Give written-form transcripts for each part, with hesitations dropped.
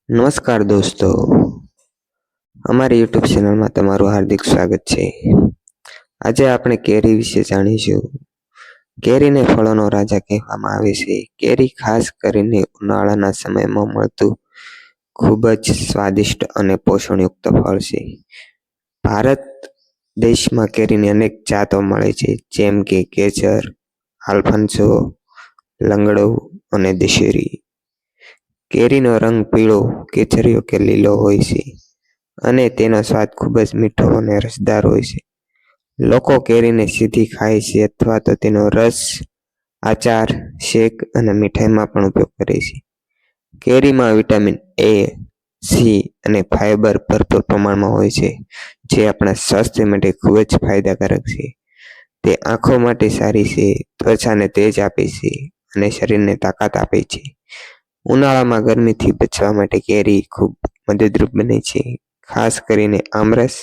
નમસ્કાર દોસ્તો, અમારી યુટ્યુબ ચેનલમાં તમારું હાર્દિક સ્વાગત છે। આજે આપણે કેરી વિશે જાણીશું। કેરીને ફળોનો રાજા કહેવામાં આવે છે। કેરી ખાસ કરીને ઉનાળાના સમયમાં મળતું ખૂબ જ સ્વાદિષ્ટ અને પોષણયુક્ત ફળ છે। ભારત દેશમાં કેરીની અનેક જાતો મળે છે, જેમ કે કેસર, આલ્ફાન્સો, લંગડો અને દશેરી। કેરીનો રંગ પીળો, કેસરીયો કે લીલો હોય છે અને તેનો સ્વાદ ખૂબ જ મીઠો અને રસદાર હોય છે। લોકો કેરીને સીધી ખાય છે અથવા તો તેનો રસ, આચાર, શેક અને મીઠાઈમાં પણ ઉપયોગ કરે છે। કેરીમાં વિટામિન એ, સી અને ફાઇબર ભરપૂર પ્રમાણમાં હોય છે, જે આપણા સ્વાસ્થ્ય માટે ખૂબ જ ફાયદાકારક છે। તે આંખો માટે સારી છે, ત્વચાને તેજ આપે છે અને શરીરને તાકાત આપે છે। ઉનાળામાં ગરમીથી બચવા માટે કેરી ખૂબ મદદરૂપ બને છે। ખાસ કરીને આમરસ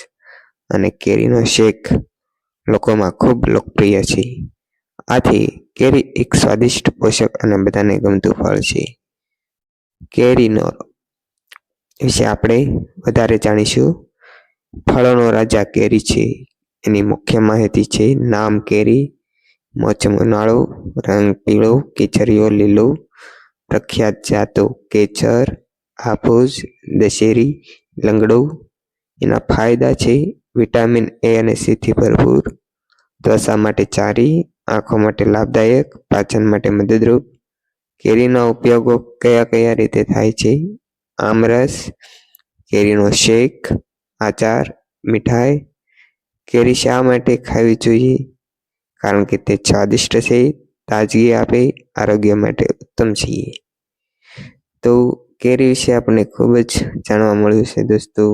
અને કેરીનો શેક લોકોમાં ખૂબ લોકપ્રિય છે। આથી કેરી એક સ્વાદિષ્ટ, પોષક અને બધાને ગમતું ફળ છે। કેરીનો વિશે આપણે વધારે જાણીશું। ફળોનો રાજા કેરી છે। એની મુખ્ય માહિતી છે: નામ કેરી, મોસમ ઉનાળો, રંગ પીળો, કેસરીયો, લીલો, પ્રખ્યાત જાતો કેસર, હાફૂસ, દશેરી, લંગડો। એના ફાયદા છે: વિટામિન એ અને સીથી ભરપૂર, ત્વચા માટે સારી, આંખો માટે લાભદાયક, પાચન માટે મદદરૂપ। કેરીના ઉપયોગો કયા કયા રીતે થાય છે? આમરસ, કેરીનો શેક, આચાર, મીઠાઈ। કેરી શા માટે ખાવી જોઈએ? કારણ કે તે સ્વાદિષ્ટ છે, તાજગી આપે, આરોગ્ય માટે ઉત્તમ છે। તો કેરી વિશે આપણને ખૂબ જ જાણવા મળ્યું છે દોસ્તો।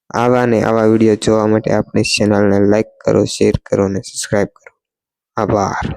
આવા ને આવા વિડીયો જોવા માટે આપણી ચેનલને લાઈક કરો, શેર કરો અને સબસ્ક્રાઈબ કરો। આભાર।